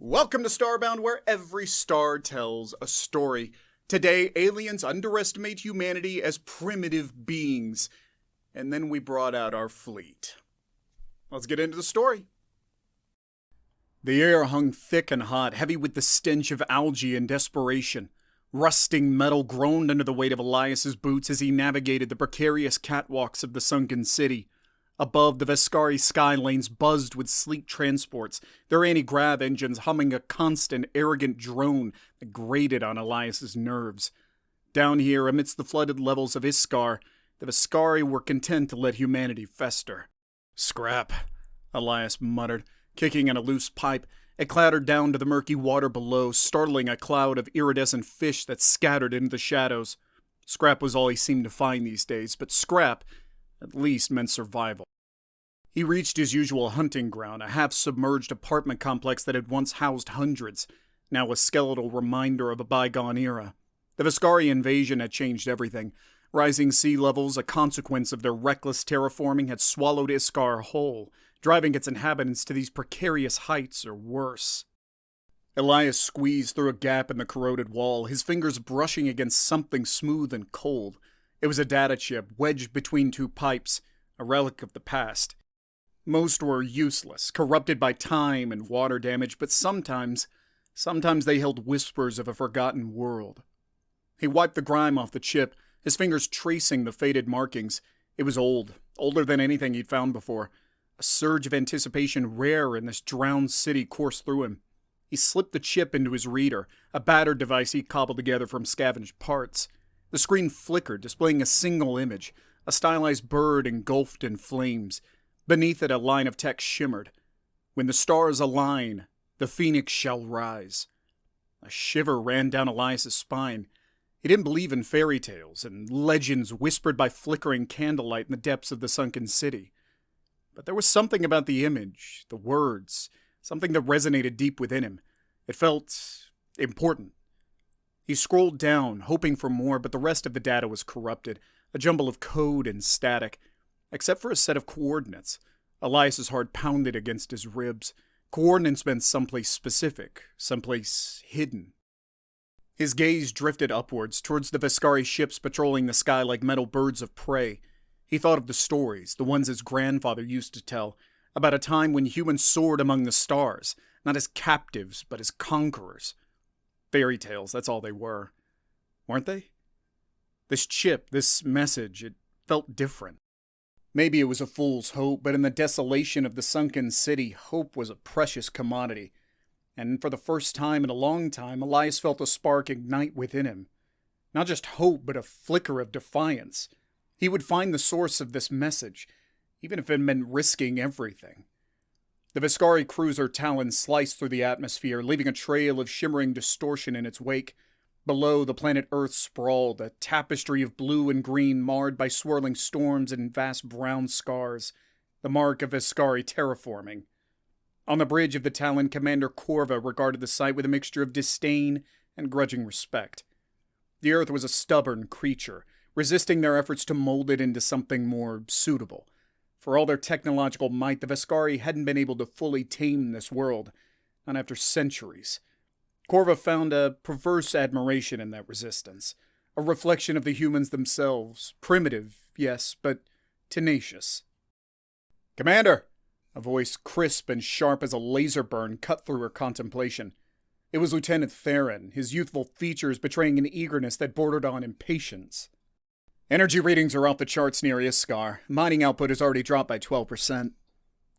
Welcome to Starbound, where every star tells a story. Today, aliens underestimate humanity as primitive beings. And then we brought out our fleet. Let's get into the story. The air hung thick and hot, heavy with the stench of algae and desperation. Rusting metal groaned under the weight of Elias's boots as he navigated the precarious catwalks of the sunken city. Above, the Veskari sky lanes buzzed with sleek transports, their anti-grav engines humming a constant, arrogant drone that grated on Elias's nerves. Down here, amidst the flooded levels of Iskar, the Veskari were content to let humanity fester. "Scrap," Elias muttered, kicking at a loose pipe. It clattered down to the murky water below, startling a cloud of iridescent fish that scattered into the shadows. Scrap was all he seemed to find these days, but scrap at least meant survival. He reached his usual hunting ground, a half-submerged apartment complex that had once housed hundreds, now a skeletal reminder of a bygone era. The Veskari invasion had changed everything. Rising sea levels, a consequence of their reckless terraforming, had swallowed Iskar whole, driving its inhabitants to these precarious heights or worse. Elias squeezed through a gap in the corroded wall, his fingers brushing against something smooth and cold. It was a data chip wedged between two pipes, a relic of the past. Most were useless, corrupted by time and water damage, but sometimes they held whispers of a forgotten world. He wiped the grime off the chip, his fingers tracing the faded markings. It was old, older than anything he'd found before. A surge of anticipation rare in this drowned city coursed through him. He slipped the chip into his reader, a battered device he cobbled together from scavenged parts. The screen flickered, displaying a single image, a stylized bird engulfed in flames. Beneath it, a line of text shimmered. "When the stars align, the phoenix shall rise." A shiver ran down Elias's spine. He didn't believe in fairy tales and legends whispered by flickering candlelight in the depths of the sunken city. But there was something about the image, the words, something that resonated deep within him. It felt important. He scrolled down, hoping for more, but the rest of the data was corrupted, a jumble of code and static. Except for a set of coordinates. Elias's heart pounded against his ribs. Coordinates meant someplace specific, someplace hidden. His gaze drifted upwards, towards the Veskari ships patrolling the sky like metal birds of prey. He thought of the stories, the ones his grandfather used to tell, about a time when humans soared among the stars, not as captives, but as conquerors. Fairy tales, that's all they were. Weren't they? This chip, this message, it felt different. Maybe it was a fool's hope, but in the desolation of the sunken city, hope was a precious commodity. And for the first time in a long time, Elias felt a spark ignite within him. Not just hope, but a flicker of defiance. He would find the source of this message, even if it meant risking everything. The Veskari cruiser Talon sliced through the atmosphere, leaving a trail of shimmering distortion in its wake. Below, the planet Earth sprawled, a tapestry of blue and green marred by swirling storms and vast brown scars, the mark of Veskari terraforming. On the bridge of the Talon, Commander Corva regarded the sight with a mixture of disdain and grudging respect. The Earth was a stubborn creature, resisting their efforts to mold it into something more suitable. For all their technological might, the Veskari hadn't been able to fully tame this world, not after centuries. Corva found a perverse admiration in that resistance, a reflection of the humans themselves, primitive, yes, but tenacious. "Commander!" A voice crisp and sharp as a laser burn cut through her contemplation. It was Lieutenant Theron, his youthful features betraying an eagerness that bordered on impatience. "Energy readings are off the charts near Iskar. Mining output has already dropped by 12%.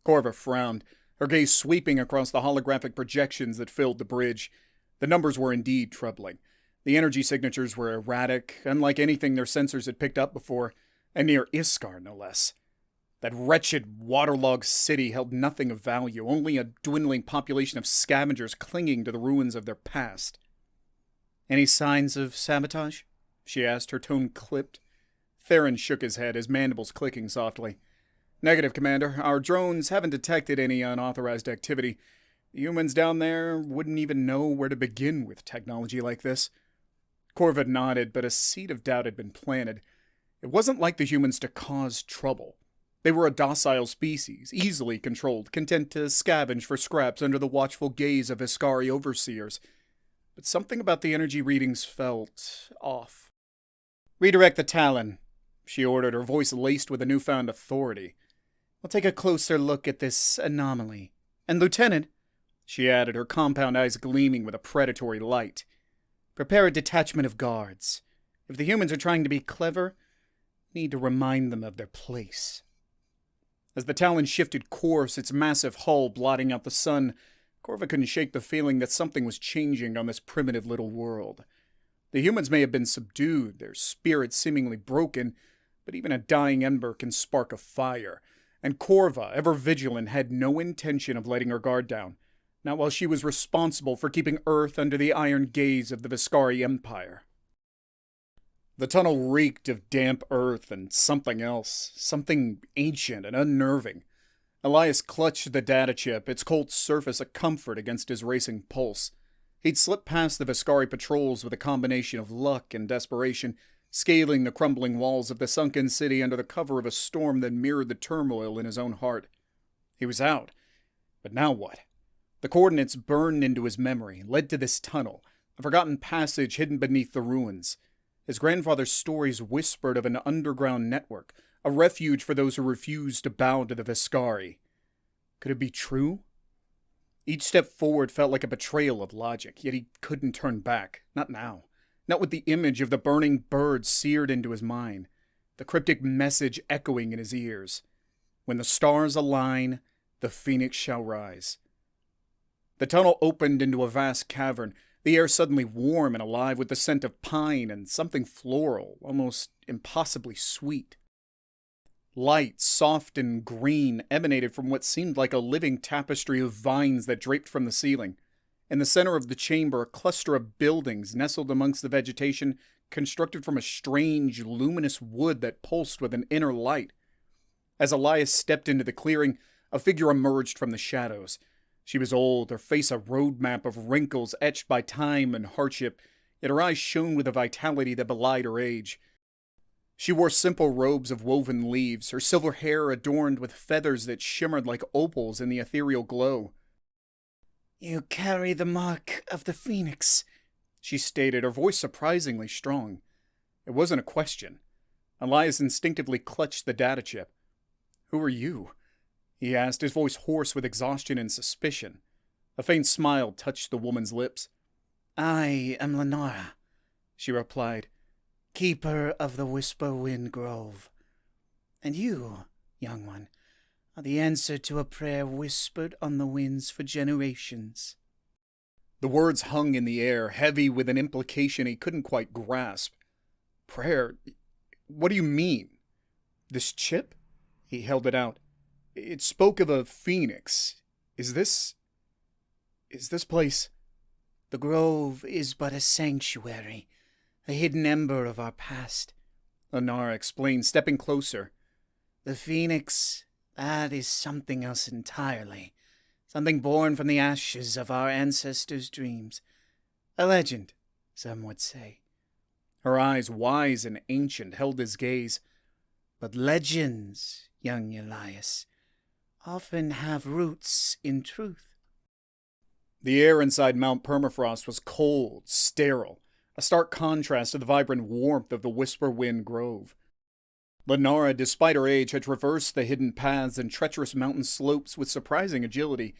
Corva frowned, her gaze sweeping across the holographic projections that filled the bridge. The numbers were indeed troubling. The energy signatures were erratic, unlike anything their sensors had picked up before, and near Iskar, no less. That wretched, waterlogged city held nothing of value, only a dwindling population of scavengers clinging to the ruins of their past. "Any signs of sabotage?" she asked, her tone clipped. Theron shook his head, his mandibles clicking softly. "Negative, Commander. Our drones haven't detected any unauthorized activity. The humans down there wouldn't even know where to begin with technology like this." Corva nodded, but a seed of doubt had been planted. It wasn't like the humans to cause trouble. They were a docile species, easily controlled, content to scavenge for scraps under the watchful gaze of Veskari overseers. But something about the energy readings felt off. "Redirect the Talon," she ordered, her voice laced with a newfound authority. "We'll take a closer look at this anomaly. And Lieutenant," she added, her compound eyes gleaming with a predatory light, "prepare a detachment of guards. If the humans are trying to be clever, we need to remind them of their place." As the Talon shifted course, its massive hull blotting out the sun, Corva couldn't shake the feeling that something was changing on this primitive little world. The humans may have been subdued, their spirits seemingly broken, but even a dying ember can spark a fire, and Corva, ever vigilant, had no intention of letting her guard down, not while she was responsible for keeping Earth under the iron gaze of the Veskari Empire. The tunnel reeked of damp earth and something else, something ancient and unnerving. Elias clutched the data chip, its cold surface a comfort against his racing pulse. He'd slipped past the Veskari patrols with a combination of luck and desperation, scaling the crumbling walls of the sunken city under the cover of a storm that mirrored the turmoil in his own heart. He was out. But now what? The coordinates burned into his memory, led to this tunnel, a forgotten passage hidden beneath the ruins. His grandfather's stories whispered of an underground network, a refuge for those who refused to bow to the Veskari. Could it be true? Each step forward felt like a betrayal of logic, yet he couldn't turn back. Not now. Not with the image of the burning bird seared into his mind, the cryptic message echoing in his ears. When the stars align, the phoenix shall rise. The tunnel opened into a vast cavern, the air suddenly warm and alive with the scent of pine and something floral, almost impossibly sweet. Light, soft and green, emanated from what seemed like a living tapestry of vines that draped from the ceiling. In the center of the chamber, a cluster of buildings nestled amongst the vegetation, constructed from a strange, luminous wood that pulsed with an inner light. As Elias stepped into the clearing, a figure emerged from the shadows. She was old, her face a roadmap of wrinkles etched by time and hardship, yet her eyes shone with a vitality that belied her age. She wore simple robes of woven leaves, her silver hair adorned with feathers that shimmered like opals in the ethereal glow. "You carry the mark of the phoenix," she stated, her voice surprisingly strong. It wasn't a question. Elias instinctively clutched the data chip. "Who are you?" he asked, his voice hoarse with exhaustion and suspicion. A faint smile touched the woman's lips. "I am Lenora," she replied, "keeper of the Whisper Wind Grove. And you, young one, are the answer to a prayer whispered on the winds for generations." The words hung in the air, heavy with an implication he couldn't quite grasp. "Prayer? What do you mean? This chip?" He held it out. "It spoke of a phoenix. Is this place?" "The grove is but a sanctuary, a hidden ember of our past," Lenora explained, stepping closer. "The phoenix, that is something else entirely. Something born from the ashes of our ancestors' dreams. A legend, some would say." Her eyes, wise and ancient, held his gaze. "But legends, young Elias, often have roots in truth." The air inside Mount Permafrost was cold, sterile, a stark contrast to the vibrant warmth of the Whisper Wind Grove. Lenora, despite her age, had traversed the hidden paths and treacherous mountain slopes with surprising agility.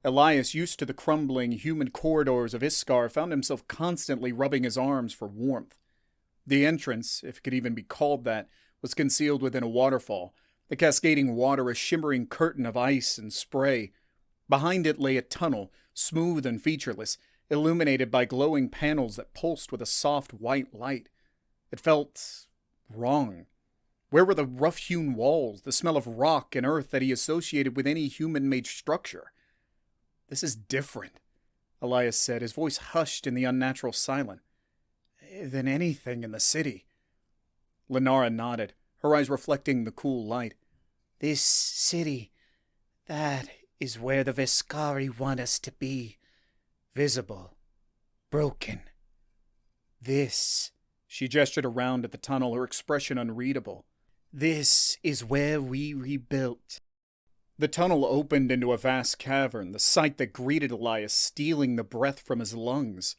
Elias, used to the crumbling, humid corridors of Iskar, found himself constantly rubbing his arms for warmth. The entrance, if it could even be called that, was concealed within a waterfall, the cascading water a shimmering curtain of ice and spray. Behind it lay a tunnel, smooth and featureless, illuminated by glowing panels that pulsed with a soft white light. It felt wrong. Where were the rough-hewn walls, the smell of rock and earth that he associated with any human-made structure? "This is different," Elias said, his voice hushed in the unnatural silence, "than anything in the city." Lenora nodded, her eyes reflecting the cool light. "This city, that is where the Veskari want us to be. Visible. Broken. This," she gestured around at the tunnel, her expression unreadable. This is where we rebuilt. The tunnel opened into a vast cavern, the sight that greeted Elias stealing the breath from his lungs.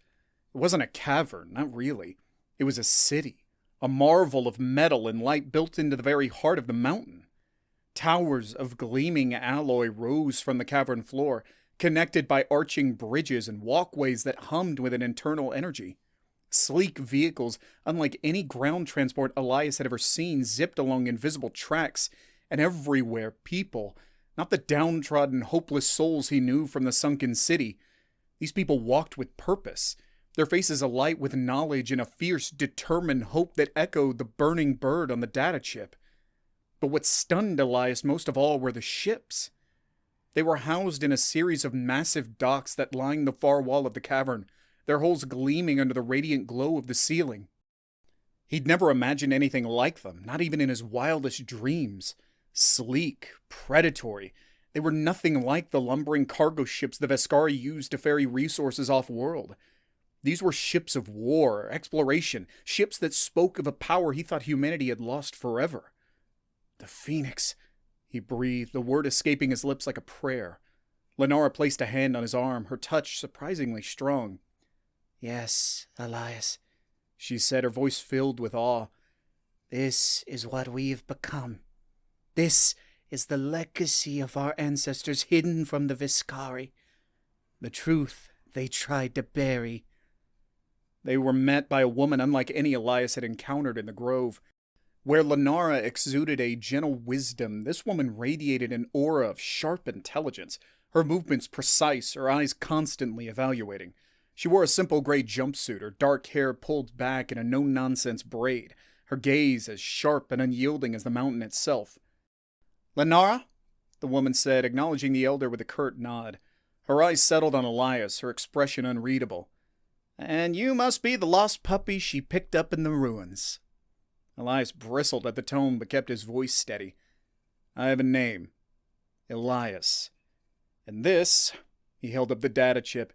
It wasn't a cavern, not really. It was a city, a marvel of metal and light built into the very heart of the mountain. Towers of gleaming alloy rose from the cavern floor, connected by arching bridges and walkways that hummed with an internal energy. Sleek vehicles, unlike any ground transport Elias had ever seen, zipped along invisible tracks, and everywhere people, not the downtrodden, hopeless souls he knew from the sunken city. These people walked with purpose, their faces alight with knowledge and a fierce, determined hope that echoed the burning bird on the data chip. But what stunned Elias most of all were the ships. They were housed in a series of massive docks that lined the far wall of the cavern, their hulls gleaming under the radiant glow of the ceiling. He'd never imagined anything like them, not even in his wildest dreams. Sleek, predatory, they were nothing like the lumbering cargo ships the Veskari used to ferry resources off-world. These were ships of war, exploration, ships that spoke of a power he thought humanity had lost forever. The Phoenix, he breathed, the word escaping his lips like a prayer. Lenara placed a hand on his arm, her touch surprisingly strong. Yes, Elias, she said, her voice filled with awe. This is what we've become. This is the legacy of our ancestors hidden from the Veskari. The truth they tried to bury. They were met by a woman unlike any Elias had encountered in the grove. Where Lenara exuded a gentle wisdom, this woman radiated an aura of sharp intelligence, her movements precise, her eyes constantly evaluating. She wore a simple gray jumpsuit, her dark hair pulled back in a no-nonsense braid, her gaze as sharp and unyielding as the mountain itself. "Lenara?" the woman said, acknowledging the elder with a curt nod. Her eyes settled on Elias, her expression unreadable. "And you must be the lost puppy she picked up in the ruins." Elias bristled at the tone but kept his voice steady. "I have a name. Elias. And this," he held up the data chip,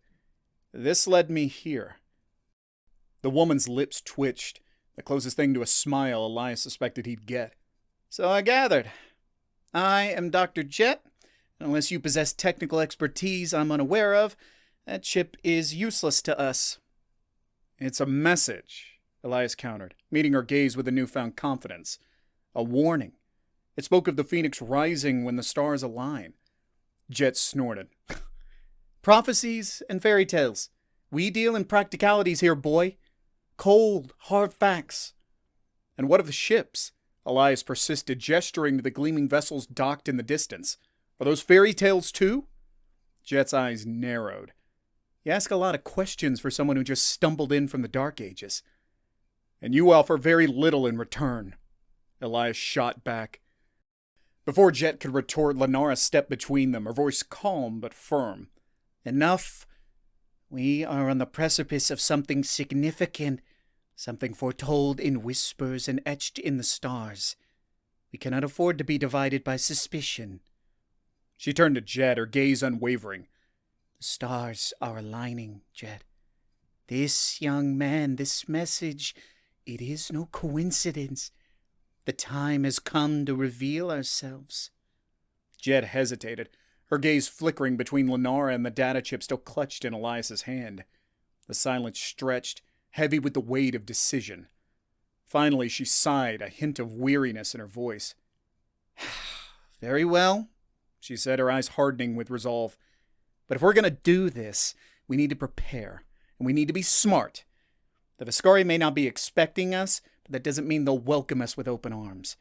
"this led me here." The woman's lips twitched, the closest thing to a smile Elias suspected he'd get. "So I gathered. I am Dr. Jet, and unless you possess technical expertise I'm unaware of, that chip is useless to us." "It's a message," Elias countered, meeting her gaze with a newfound confidence. "A warning. It spoke of the Phoenix rising when the stars align." Jet snorted. "Prophecies and fairy tales. We deal in practicalities here, boy. Cold, hard facts." "And what of the ships?" Elias persisted, gesturing to the gleaming vessels docked in the distance. "Are those fairy tales too?" Jet's eyes narrowed. "You ask a lot of questions for someone who just stumbled in from the Dark Ages." "And you offer very little in return," Elias shot back. Before Jet could retort, Lenara stepped between them, her voice calm but firm. "Enough. We are on the precipice of something significant, something foretold in whispers and etched in the stars. We cannot afford to be divided by suspicion." She turned to Jet, her gaze unwavering. "The stars are aligning, Jet. This young man, this message, it is no coincidence. The time has come to reveal ourselves." Jet hesitated, her gaze flickering between Lenara and the data chip still clutched in Elias's hand. The silence stretched, heavy with the weight of decision. Finally, she sighed, a hint of weariness in her voice. "Very well," she said, her eyes hardening with resolve. "But if we're going to do this, we need to prepare, and we need to be smart. The Veskari may not be expecting us, but that doesn't mean they'll welcome us with open arms."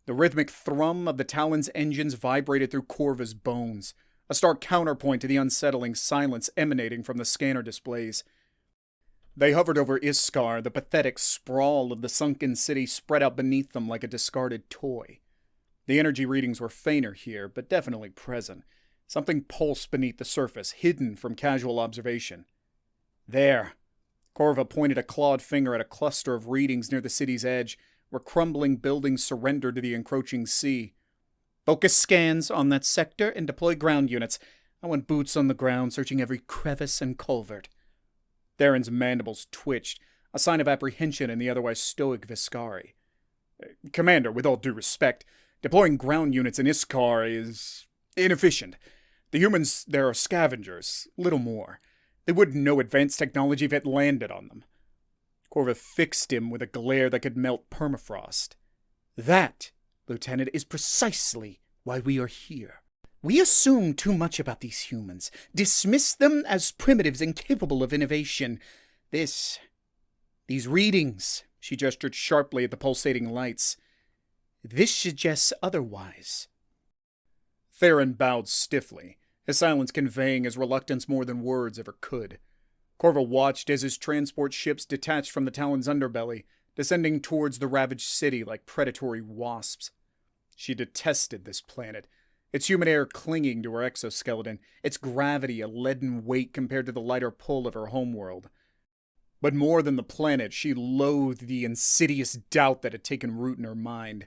The rhythmic thrum of the Talon's engines vibrated through Corva's bones, a stark counterpoint to the unsettling silence emanating from the scanner displays. They hovered over Iskar, the pathetic sprawl of the sunken city spread out beneath them like a discarded toy. The energy readings were fainter here, but definitely present. Something pulsed beneath the surface, hidden from casual observation. "There." Corva pointed a clawed finger at a cluster of readings near the city's edge, where crumbling buildings surrendered to the encroaching sea. "Focus scans on that sector and deploy ground units. I want boots on the ground searching every crevice and culvert." Theron's mandibles twitched, a sign of apprehension in the otherwise stoic Veskari. Commander, with all due respect, deploying ground units in Iskar is inefficient. The humans, there are scavengers, little more. They wouldn't know advanced technology if it landed on them. Corva fixed him with a glare that could melt permafrost. That, Lieutenant, is precisely why we are here. We assume too much about these humans, dismiss them as primitives incapable of innovation. These readings, she gestured sharply at the pulsating lights. This suggests otherwise. Theron bowed stiffly, his silence conveying his reluctance more than words ever could. Corva watched as his transport ships detached from the Talon's underbelly, descending towards the ravaged city like predatory wasps. She detested this planet, its human air clinging to her exoskeleton, its gravity a leaden weight compared to the lighter pull of her homeworld. But more than the planet, she loathed the insidious doubt that had taken root in her mind.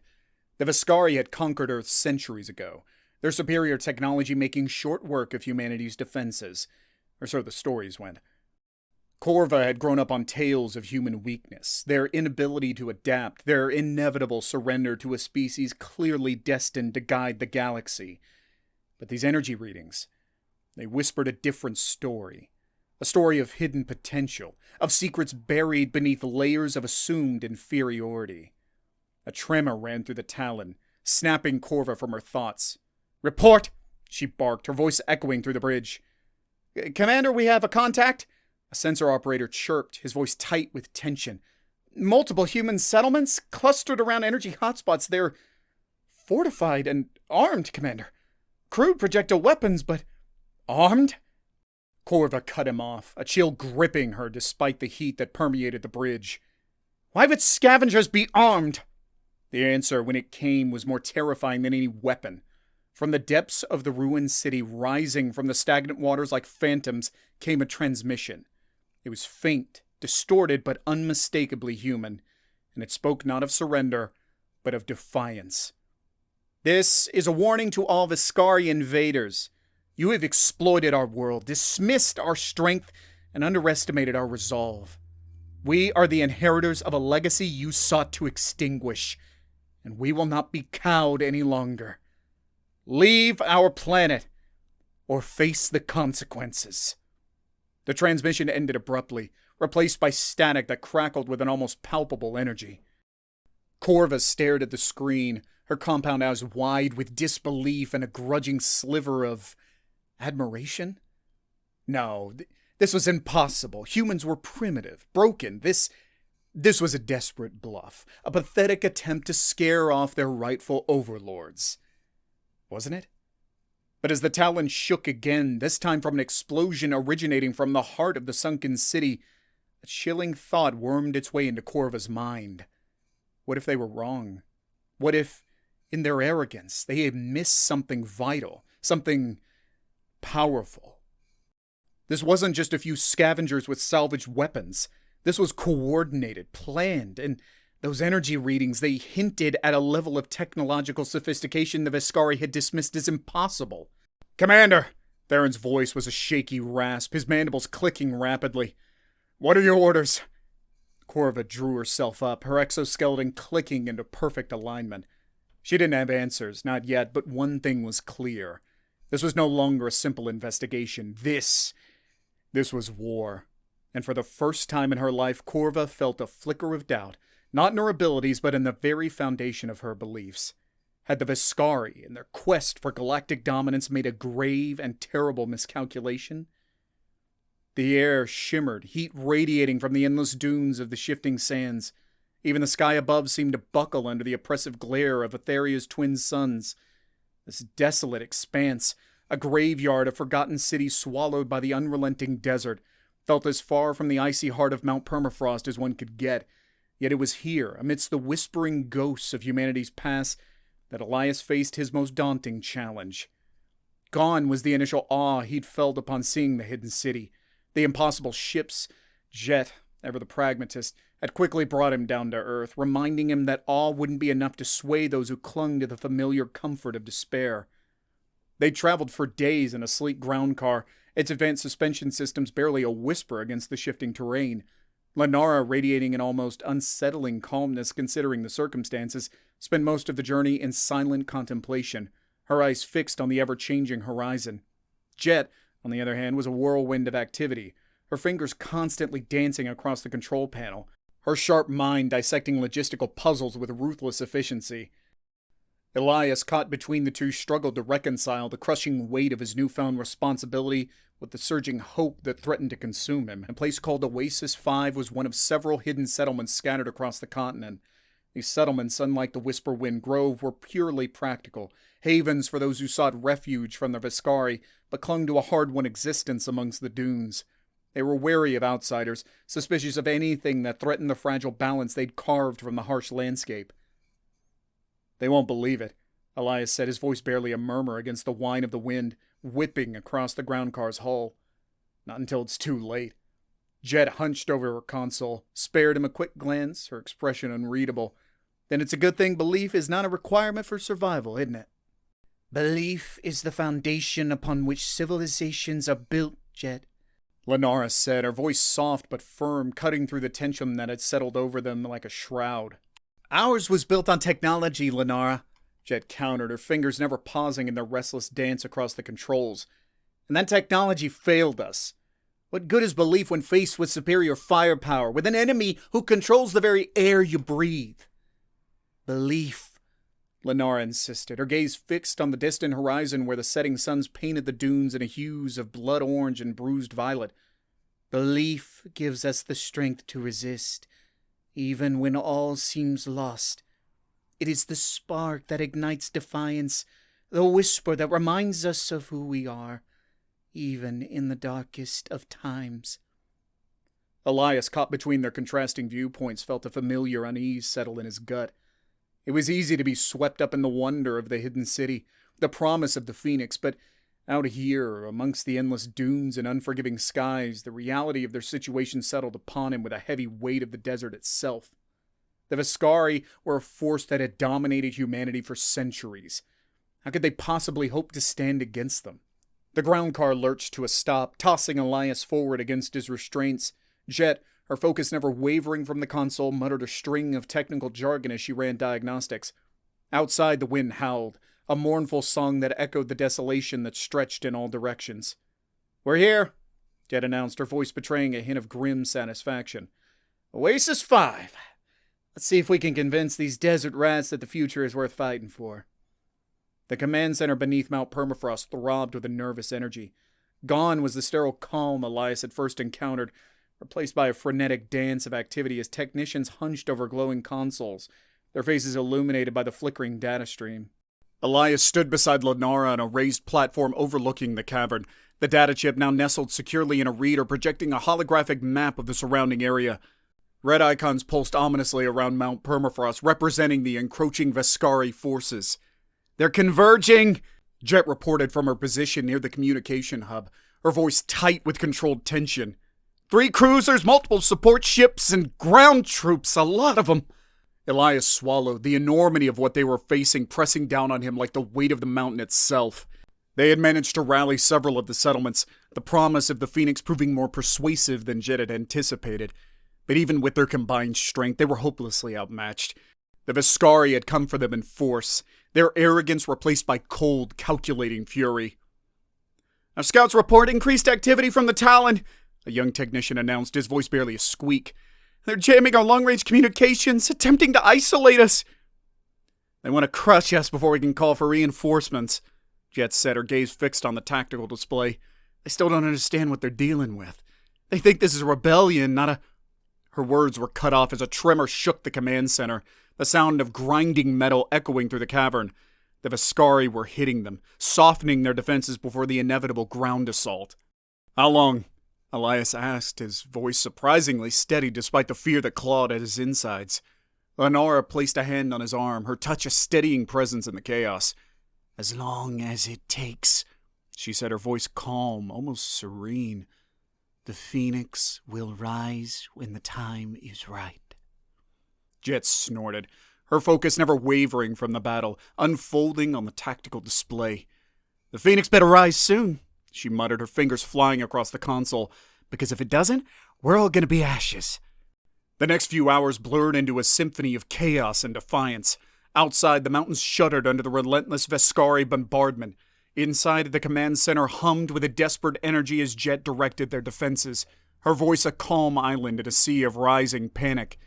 The Veskari had conquered Earth centuries ago, their superior technology making short work of humanity's defenses, or so the stories went. Corva had grown up on tales of human weakness, their inability to adapt, their inevitable surrender to a species clearly destined to guide the galaxy. But these energy readings, they whispered a different story. A story of hidden potential, of secrets buried beneath layers of assumed inferiority. A tremor ran through the Talon, snapping Corva from her thoughts. "Report!" she barked, her voice echoing through the bridge. "Commander, we have a contact?" A sensor operator chirped, his voice tight with tension. "Multiple human settlements clustered around energy hotspots. They're fortified and armed, Commander. Crude projectile weapons, but armed?" Corva cut him off, a chill gripping her despite the heat that permeated the bridge. "Why would scavengers be armed?" The answer, when it came, was more terrifying than any weapon. From the depths of the ruined city, rising from the stagnant waters like phantoms, came a transmission. It was faint, distorted, but unmistakably human, and it spoke not of surrender, but of defiance. "This is a warning to all Veskari invaders. You have exploited our world, dismissed our strength, and underestimated our resolve. We are the inheritors of a legacy you sought to extinguish, and we will not be cowed any longer. Leave our planet, or face the consequences." The transmission ended abruptly, replaced by static that crackled with an almost palpable energy. Corva stared at the screen, her compound eyes wide with disbelief and a grudging sliver of admiration. No, this was impossible. Humans were primitive, broken. This was a desperate bluff, a pathetic attempt to scare off their rightful overlords. Wasn't it? But as the Talon shook again, this time from an explosion originating from the heart of the sunken city, a chilling thought wormed its way into Corva's mind. What if they were wrong? What if, in their arrogance, they had missed something vital, something powerful? This wasn't just a few scavengers with salvaged weapons. This was coordinated, planned, and those energy readings, they hinted at a level of technological sophistication the Veskari had dismissed as impossible. "Commander!" Theron's voice was a shaky rasp, his mandibles clicking rapidly. "What are your orders?" Corva drew herself up, her exoskeleton clicking into perfect alignment. She didn't have answers, not yet, but one thing was clear. This was no longer a simple investigation. This was war. And for the first time in her life, Corva felt a flicker of doubt, not in her abilities, but in the very foundation of her beliefs. Had the Veskari, in their quest for galactic dominance, made a grave and terrible miscalculation? The air shimmered, heat radiating from the endless dunes of the shifting sands. Even the sky above seemed to buckle under the oppressive glare of Etheria's twin suns. This desolate expanse, a graveyard of forgotten cities swallowed by the unrelenting desert, felt as far from the icy heart of Mount Permafrost as one could get. Yet it was here, amidst the whispering ghosts of humanity's past, that Elias faced his most daunting challenge. Gone was the initial awe he'd felt upon seeing the hidden city. The impossible ships, Jet, ever the pragmatist, had quickly brought him down to earth, reminding him that awe wouldn't be enough to sway those who clung to the familiar comfort of despair. They'd traveled for days in a sleek ground car, its advanced suspension systems barely a whisper against the shifting terrain. Lenara, radiating an almost unsettling calmness considering the circumstances, spent most of the journey in silent contemplation, her eyes fixed on the ever-changing horizon. Jet, on the other hand, was a whirlwind of activity, her fingers constantly dancing across the control panel, her sharp mind dissecting logistical puzzles with ruthless efficiency. Elias, caught between the two, struggled to reconcile the crushing weight of his newfound responsibility with the surging hope that threatened to consume him. A place called Oasis 5 was one of several hidden settlements scattered across the continent. These settlements, unlike the Whisperwind Grove, were purely practical, havens for those who sought refuge from the Veskari, but clung to a hard-won existence amongst the dunes. They were wary of outsiders, suspicious of anything that threatened the fragile balance they'd carved from the harsh landscape. "They won't believe it," Elias said, his voice barely a murmur against the whine of the wind, whipping across the ground car's hull. "Not until it's too late." Jet hunched over her console, spared him a quick glance, her expression unreadable. "Then it's a good thing belief is not a requirement for survival, isn't it?" "Belief is the foundation upon which civilizations are built, Jet," Lenara said, her voice soft but firm, cutting through the tension that had settled over them like a shroud. "Ours was built on technology, Lenara," Jet countered, her fingers never pausing in their restless dance across the controls. "And that technology failed us. What good is belief when faced with superior firepower, with an enemy who controls the very air you breathe?" "Belief," Lenara insisted, her gaze fixed on the distant horizon where the setting suns painted the dunes in hues of blood orange and bruised violet. "Belief gives us the strength to resist, even when all seems lost. It is the spark that ignites defiance, the whisper that reminds us of who we are, even in the darkest of times." Elias, caught between their contrasting viewpoints, felt a familiar unease settle in his gut. It was easy to be swept up in the wonder of the hidden city, the promise of the Phoenix, but out here, amongst the endless dunes and unforgiving skies, the reality of their situation settled upon him with a heavy weight of the desert itself. The Veskari were a force that had dominated humanity for centuries. How could they possibly hope to stand against them? The ground car lurched to a stop, tossing Elias forward against his restraints. Jet, her focus never wavering from the console, muttered a string of technical jargon as she ran diagnostics. Outside, the wind howled, a mournful song that echoed the desolation that stretched in all directions. "We're here," Jet announced, her voice betraying a hint of grim satisfaction. "Oasis 5. Let's see if we can convince these desert rats that the future is worth fighting for." The command center beneath Mount Permafrost throbbed with a nervous energy. Gone was the sterile calm Elias had first encountered, replaced by a frenetic dance of activity as technicians hunched over glowing consoles, their faces illuminated by the flickering data stream. Elias stood beside Lenara on a raised platform overlooking the cavern, the data chip now nestled securely in a reader projecting a holographic map of the surrounding area. Red icons pulsed ominously around Mount Permafrost, representing the encroaching Veskari forces. "They're converging," Jet reported from her position near the communication hub, her voice tight with controlled tension. "3 cruisers, multiple support ships, and ground troops, a lot of them." Elias swallowed, the enormity of what they were facing pressing down on him like the weight of the mountain itself. They had managed to rally several of the settlements, the promise of the Phoenix proving more persuasive than Jet had anticipated. But even with their combined strength, they were hopelessly outmatched. The Veskari had come for them in force, their arrogance replaced by cold, calculating fury. "Our scouts report increased activity from the Talon," a young technician announced, his voice barely a squeak. "They're jamming our long-range communications, attempting to isolate us." "They want to crush us before we can call for reinforcements," Jet said, her gaze fixed on the tactical display. "They still don't understand what they're dealing with. They think this is a rebellion, not a—" Her words were cut off as a tremor shook the command center, the sound of grinding metal echoing through the cavern. The Veskari were hitting them, softening their defenses before the inevitable ground assault. "How long?" Elias asked, his voice surprisingly steady despite the fear that clawed at his insides. Lenara placed a hand on his arm, her touch a steadying presence in the chaos. "As long as it takes," she said, her voice calm, almost serene. "The Phoenix will rise when the time is right." Jet snorted, her focus never wavering from the battle, unfolding on the tactical display. "The Phoenix better rise soon," she muttered, her fingers flying across the console, "because if it doesn't, we're all gonna be ashes." The next few hours blurred into a symphony of chaos and defiance. Outside, the mountains shuddered under the relentless Veskari bombardment. Inside, the command center hummed with a desperate energy as Jet directed their defenses, her voice a calm island in a sea of rising panic.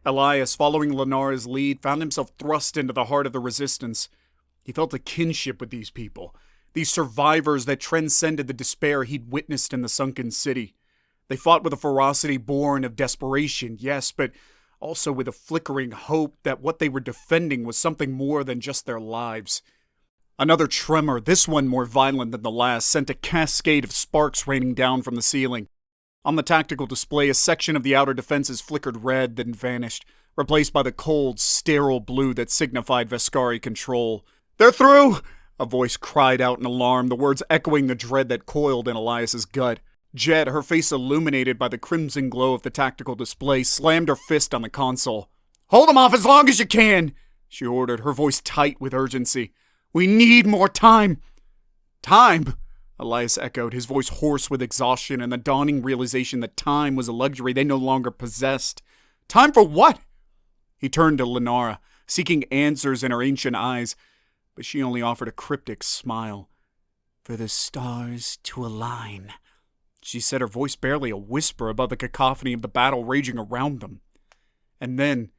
Elias, following Lenara's lead, found himself thrust into the heart of the resistance. He felt a kinship with these people, these survivors that transcended the despair he'd witnessed in the sunken city. They fought with a ferocity born of desperation, yes, but also with a flickering hope that what they were defending was something more than just their lives. Another tremor, this one more violent than the last, sent a cascade of sparks raining down from the ceiling. On the tactical display, a section of the outer defenses flickered red, then vanished, replaced by the cold, sterile blue that signified Veskari control. "They're through!" A voice cried out in alarm, the words echoing the dread that coiled in Elias's gut. Jet, her face illuminated by the crimson glow of the tactical display, slammed her fist on the console. "Hold them off as long as you can!" she ordered, her voice tight with urgency. "We need more time!" "Time?" Elias echoed, his voice hoarse with exhaustion and the dawning realization that time was a luxury they no longer possessed. "Time for what?" He turned to Lenara, seeking answers in her ancient eyes, but she only offered a cryptic smile. "For the stars to align," she said, her voice barely a whisper above the cacophony of the battle raging around them. And then,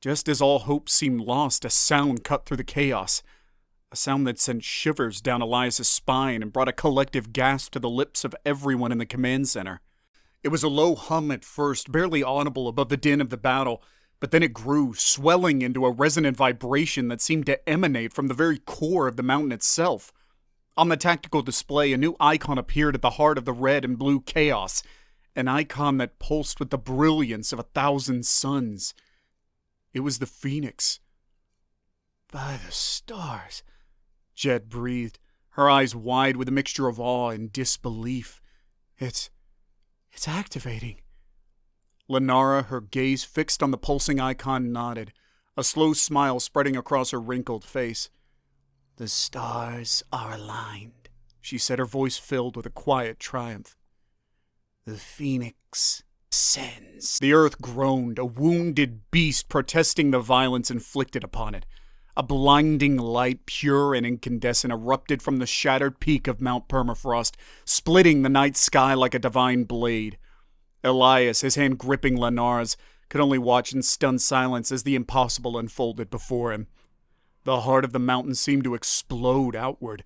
just as all hope seemed lost, a sound cut through the chaos. A sound that sent shivers down Elias' spine and brought a collective gasp to the lips of everyone in the command center. It was a low hum at first, barely audible above the din of the battle, but then it grew, swelling into a resonant vibration that seemed to emanate from the very core of the mountain itself. On the tactical display, a new icon appeared at the heart of the red and blue chaos, an icon that pulsed with the brilliance of 1,000 suns. It was the Phoenix. "By the stars," Jet breathed, her eyes wide with a mixture of awe and disbelief. It's activating." Lenara, her gaze fixed on the pulsing icon, nodded, a slow smile spreading across her wrinkled face. "The stars are aligned," she said, her voice filled with a quiet triumph. "The Phoenix ascends." The earth groaned, a wounded beast protesting the violence inflicted upon it. A blinding light, pure and incandescent, erupted from the shattered peak of Mount Permafrost, splitting the night sky like a divine blade. Elias, his hand gripping Lenara's, could only watch in stunned silence as the impossible unfolded before him. The heart of the mountain seemed to explode outward.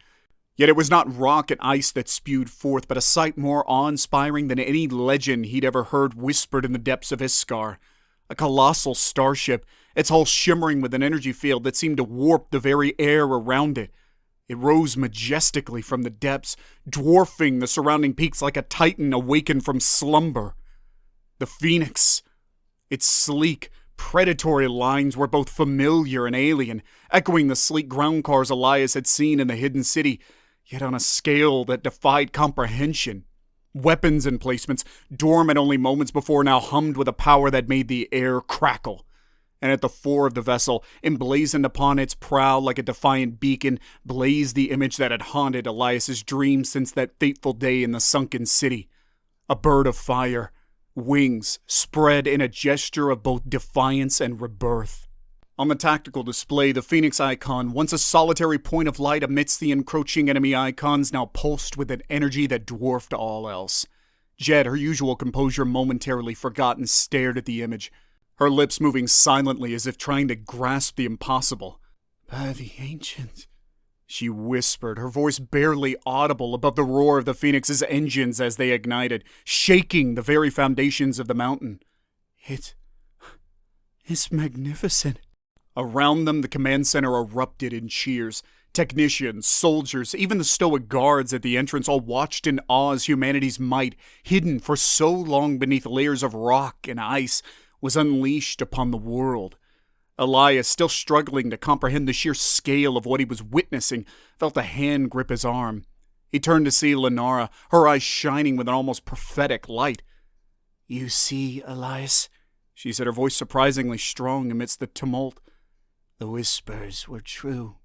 Yet it was not rock and ice that spewed forth, but a sight more awe-inspiring than any legend he'd ever heard whispered in the depths of Iskar. A colossal starship, its hull shimmering with an energy field that seemed to warp the very air around it. It rose majestically from the depths, dwarfing the surrounding peaks like a titan awakened from slumber. The Phoenix. Its sleek, predatory lines were both familiar and alien, echoing the sleek ground cars Elias had seen in the hidden city, yet on a scale that defied comprehension. Weapons emplacements, dormant only moments before, now hummed with a power that made the air crackle. And at the fore of the vessel, emblazoned upon its prow like a defiant beacon, blazed the image that had haunted Elias's dreams since that fateful day in the sunken city. A bird of fire, wings spread in a gesture of both defiance and rebirth. On the tactical display, the Phoenix icon, once a solitary point of light amidst the encroaching enemy icons, now pulsed with an energy that dwarfed all else. Jet, her usual composure momentarily forgotten, stared at the image, her lips moving silently as if trying to grasp the impossible. "By the ancients," she whispered, her voice barely audible above the roar of the Phoenix's engines as they ignited, shaking the very foundations of the mountain. It's magnificent." Around them, the command center erupted in cheers. Technicians, soldiers, even the stoic guards at the entrance all watched in awe as humanity's might, hidden for so long beneath layers of rock and ice, was unleashed upon the world. Elias, still struggling to comprehend the sheer scale of what he was witnessing, felt a hand grip his arm. He turned to see Lenara, her eyes shining with an almost prophetic light. "You see, Elias," she said, her voice surprisingly strong amidst the tumult. "The whispers were true.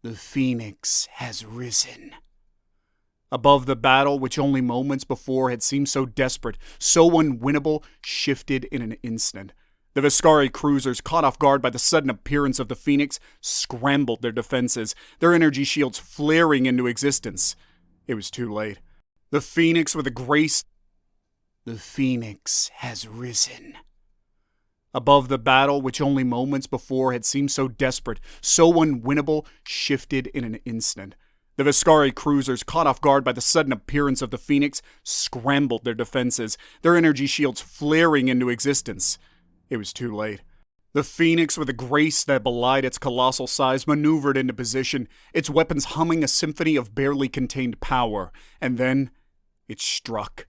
The Phoenix has risen." Above the battle, which only moments before had seemed so desperate, so unwinnable, shifted in an instant. The Veskari cruisers, caught off guard by the sudden appearance of the Phoenix, scrambled their defenses, their energy shields flaring into existence. It was too late. The Phoenix with a grace... The Phoenix has risen. Above the battle, which only moments before had seemed so desperate, so unwinnable, shifted in an instant. The Veskari cruisers, caught off guard by the sudden appearance of the Phoenix, scrambled their defenses, their energy shields flaring into existence. It was too late. The Phoenix, with a grace that belied its colossal size, maneuvered into position, its weapons humming a symphony of barely contained power, and then it struck.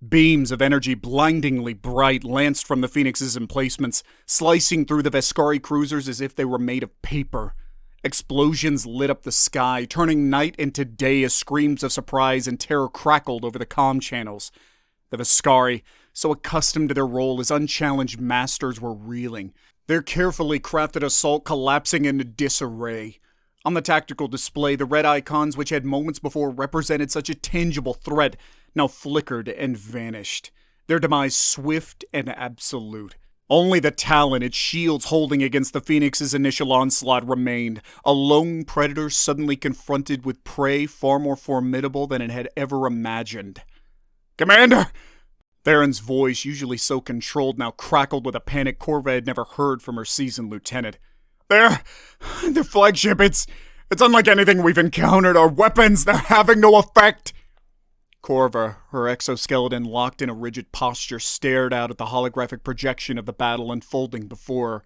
Beams of energy blindingly bright lanced from the Phoenix's emplacements, slicing through the Veskari cruisers as if they were made of paper. Explosions lit up the sky, turning night into day as screams of surprise and terror crackled over the comm channels. The Veskari, so accustomed to their role as unchallenged masters, were reeling, their carefully crafted assault collapsing into disarray. On the tactical display, the red icons, which had moments before represented such a tangible threat, now flickered and vanished, their demise swift and absolute. Only the Talon, its shields holding against the Phoenix's initial onslaught, remained, a lone predator suddenly confronted with prey far more formidable than it had ever imagined. "Commander!" Theron's voice, usually so controlled, now crackled with a panic Corva had never heard from her seasoned lieutenant. Their flagship, it's unlike anything we've encountered. Our weapons, they're having no effect." Corva, her exoskeleton locked in a rigid posture, stared out at the holographic projection of the battle unfolding before her.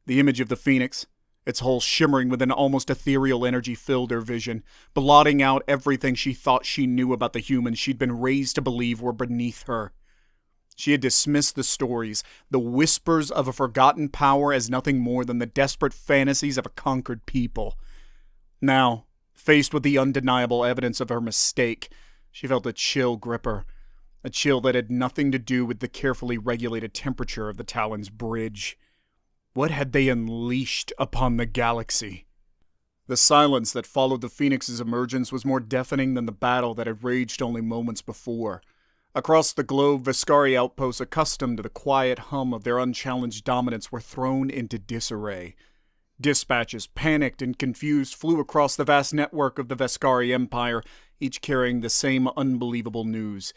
The image of the Phoenix, its hull shimmering with an almost ethereal energy, filled her vision, blotting out everything she thought she knew about the humans she'd been raised to believe were beneath her. She had dismissed the stories, the whispers of a forgotten power, as nothing more than the desperate fantasies of a conquered people. Now, faced with the undeniable evidence of her mistake, she felt a chill grip her, a chill that had nothing to do with the carefully regulated temperature of the Talon's bridge. What had they unleashed upon the galaxy? The silence that followed the Phoenix's emergence was more deafening than the battle that had raged only moments before. Across the globe, Veskari outposts accustomed to the quiet hum of their unchallenged dominance were thrown into disarray. Dispatches, panicked and confused, flew across the vast network of the Veskari Empire, each carrying the same unbelievable news.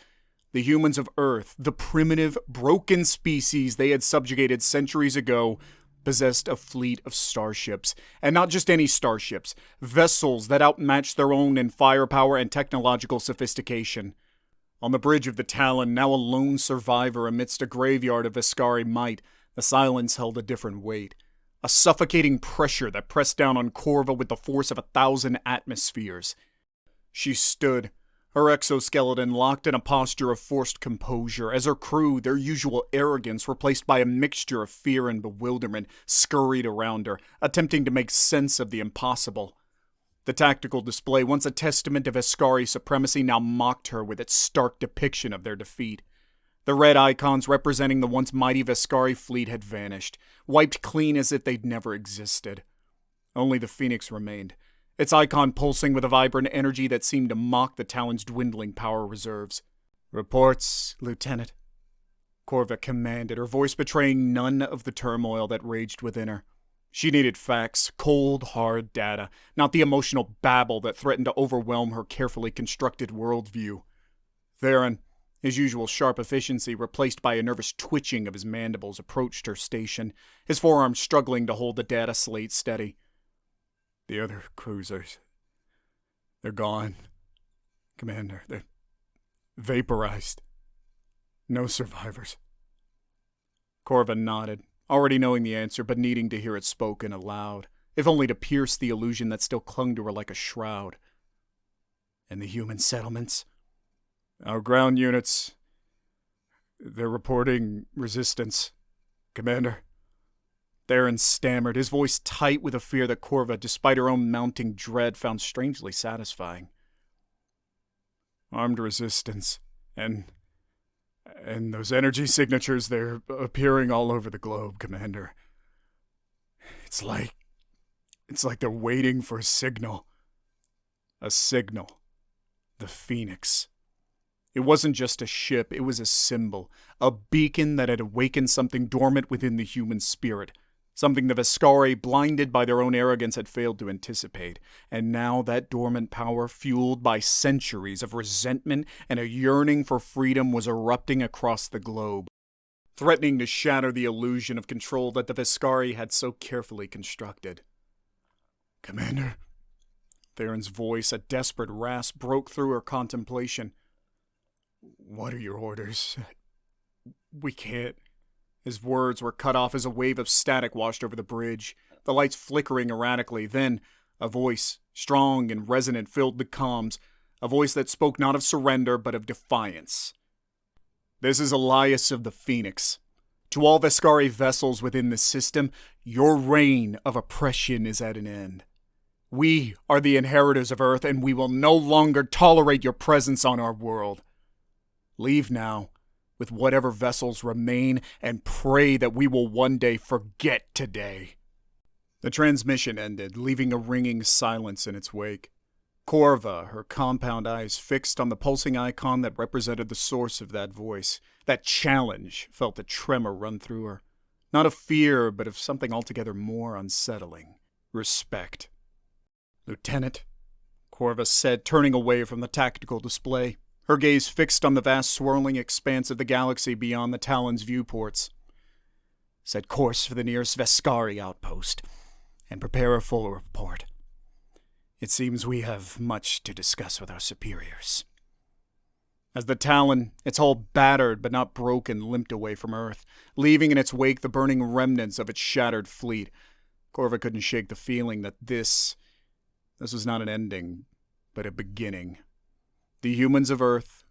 The humans of Earth, the primitive, broken species they had subjugated centuries ago, possessed a fleet of starships. And not just any starships, vessels that outmatched their own in firepower and technological sophistication. On the bridge of the Talon, now a lone survivor amidst a graveyard of Veskari might, the silence held a different weight. A suffocating pressure that pressed down on Corva with the force of 1,000 atmospheres. She stood, her exoskeleton locked in a posture of forced composure, as her crew, their usual arrogance replaced by a mixture of fear and bewilderment, scurried around her, attempting to make sense of the impossible. The tactical display, once a testament to Veskari supremacy, now mocked her with its stark depiction of their defeat. The red icons representing the once mighty Veskari fleet had vanished, wiped clean as if they'd never existed. Only the Phoenix remained, its icon pulsing with a vibrant energy that seemed to mock the Talon's dwindling power reserves. "Reports, Lieutenant," Corva commanded, her voice betraying none of the turmoil that raged within her. She needed facts, cold, hard data, not the emotional babble that threatened to overwhelm her carefully constructed worldview. Theron, his usual sharp efficiency replaced by a nervous twitching of his mandibles, approached her station, his forearms struggling to hold the data slate steady. "The other cruisers, they're gone, Commander. They're vaporized. No survivors." Corva nodded, already knowing the answer, but needing to hear it spoken aloud, if only to pierce the illusion that still clung to her like a shroud. "And the human settlements?" "Our ground units, they're reporting resistance, Commander." Theron stammered, his voice tight with a fear that Corva, despite her own mounting dread, found strangely satisfying. "Armed resistance, and those energy signatures, they're appearing all over the globe, Commander. It's like they're waiting for a signal. A signal The Phoenix. It wasn't just a ship, it was a symbol, a beacon that had awakened something dormant within the human spirit, something the Veskari, blinded by their own arrogance, had failed to anticipate. And now that dormant power, fueled by centuries of resentment and a yearning for freedom, was erupting across the globe, threatening to shatter the illusion of control that the Veskari had so carefully constructed. "Commander," Theron's voice, a desperate rasp, broke through her contemplation. "What are your orders? We can't." His words were cut off as a wave of static washed over the bridge, the lights flickering erratically. Then, a voice, strong and resonant, filled the comms, a voice that spoke not of surrender, but of defiance. "This is Elias of the Phoenix. To all Veskari vessels within the system, your reign of oppression is at an end. We are the inheritors of Earth, and we will no longer tolerate your presence on our world. Leave now, with whatever vessels remain, and pray that we will one day forget today." The transmission ended, leaving a ringing silence in its wake. Corva, her compound eyes fixed on the pulsing icon that represented the source of that voice, that challenge, felt a tremor run through her. Not of fear, but of something altogether more unsettling. Respect. "Lieutenant," Corva said, turning away from the tactical display, her gaze fixed on the vast swirling expanse of the galaxy beyond the Talon's viewports. "Set course for the nearest Veskari outpost, and prepare a full report. It seems we have much to discuss with our superiors." As the Talon, its hull battered but not broken, limped away from Earth, leaving in its wake the burning remnants of its shattered fleet, Corva couldn't shake the feeling that this was not an ending, but a beginning. The humans of Earth,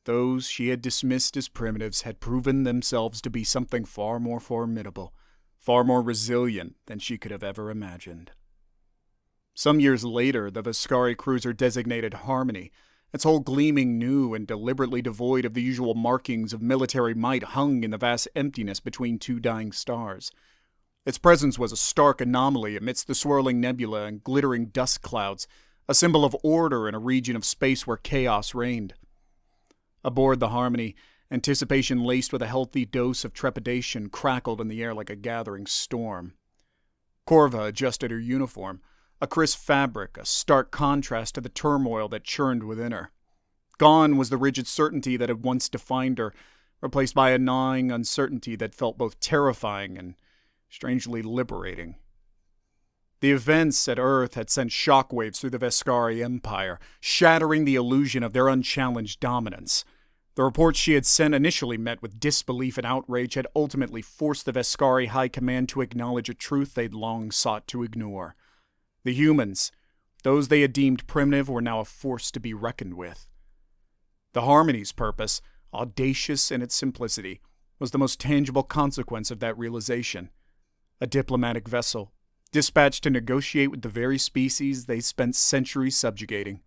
those she had dismissed as primitives, had proven themselves to be something far more formidable, far more resilient than she could have ever imagined. Some years later, the Veskari cruiser designated Harmony, its hull gleaming new and deliberately devoid of the usual markings of military might, hung in the vast emptiness between two dying stars. Its presence was a stark anomaly amidst the swirling nebula and glittering dust clouds, a symbol of order in a region of space where chaos reigned. Aboard the Harmony, anticipation laced with a healthy dose of trepidation crackled in the air like a gathering storm. Corva adjusted her uniform, a crisp fabric, a stark contrast to the turmoil that churned within her. Gone was the rigid certainty that had once defined her, replaced by a gnawing uncertainty that felt both terrifying and strangely liberating. The events at Earth had sent shockwaves through the Veskari Empire, shattering the illusion of their unchallenged dominance. The reports she had sent, initially met with disbelief and outrage, had ultimately forced the Veskari High Command to acknowledge a truth they'd long sought to ignore. The humans, those they had deemed primitive, were now a force to be reckoned with. The Harmony's purpose, audacious in its simplicity, was the most tangible consequence of that realization. A diplomatic vessel, dispatched to negotiate with the very species they spent centuries subjugating.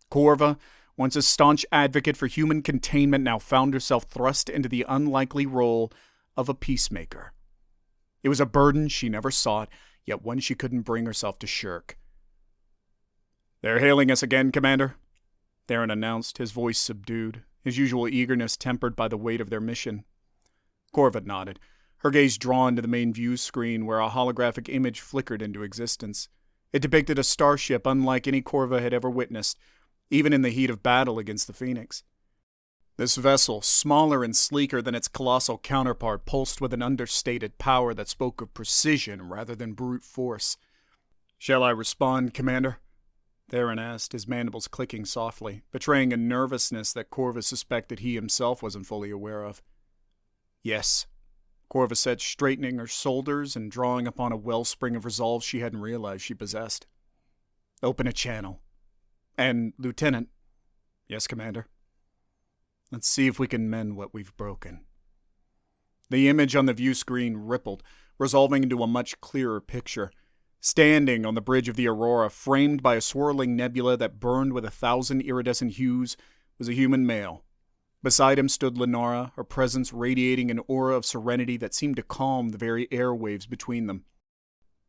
Corva, once a staunch advocate for human containment, now found herself thrust into the unlikely role of a peacemaker. It was a burden she never sought, yet one she couldn't bring herself to shirk. "They're hailing us again, Commander," Theron announced, his voice subdued, his usual eagerness tempered by the weight of their mission. Corva nodded, her gaze drawn to the main view screen where a holographic image flickered into existence. It depicted a starship unlike any Corva had ever witnessed, even in the heat of battle against the Phoenix. This vessel, smaller and sleeker than its colossal counterpart, pulsed with an understated power that spoke of precision rather than brute force. "Shall I respond, Commander?" Theron asked, his mandibles clicking softly, betraying a nervousness that Corva suspected he himself wasn't fully aware of. "Yes," Corva said, straightening her shoulders and drawing upon a wellspring of resolve she hadn't realized she possessed. "Open a channel. And, Lieutenant..." "Yes, Commander." "Let's see if we can mend what we've broken." The image on the view screen rippled, resolving into a much clearer picture. Standing on the bridge of the Aurora, framed by a swirling nebula that burned with 1,000 iridescent hues, was a human male. Beside him stood Lenara, her presence radiating an aura of serenity that seemed to calm the very airwaves between them.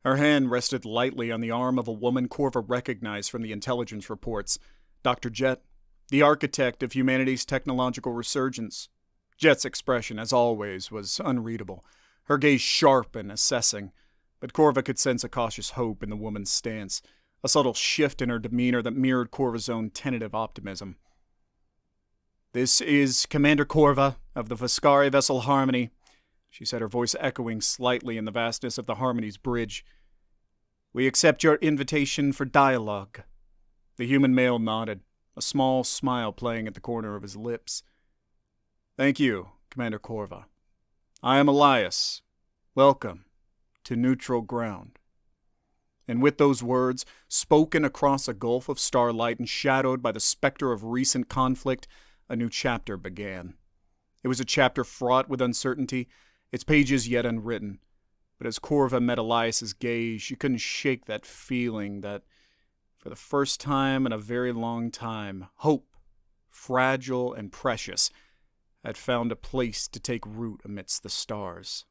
Her hand rested lightly on the arm of a woman Corva recognized from the intelligence reports, Dr. Jet, the architect of humanity's technological resurgence. Jet's expression, as always, was unreadable, her gaze sharp and assessing, but Corva could sense a cautious hope in the woman's stance, a subtle shift in her demeanor that mirrored Corva's own tentative optimism. "This is Commander Corva of the Veskari vessel Harmony," she said, her voice echoing slightly in the vastness of the Harmony's bridge. "We accept your invitation for dialogue." The human male nodded, a small smile playing at the corner of his lips. "Thank you, Commander Corva. I am Elias. Welcome to neutral ground." And with those words, spoken across a gulf of starlight and shadowed by the specter of recent conflict, a new chapter began. It was a chapter fraught with uncertainty, its pages yet unwritten. But as Corva met Elias's gaze, she couldn't shake that feeling that, for the first time in a very long time, hope, fragile and precious, had found a place to take root amidst the stars.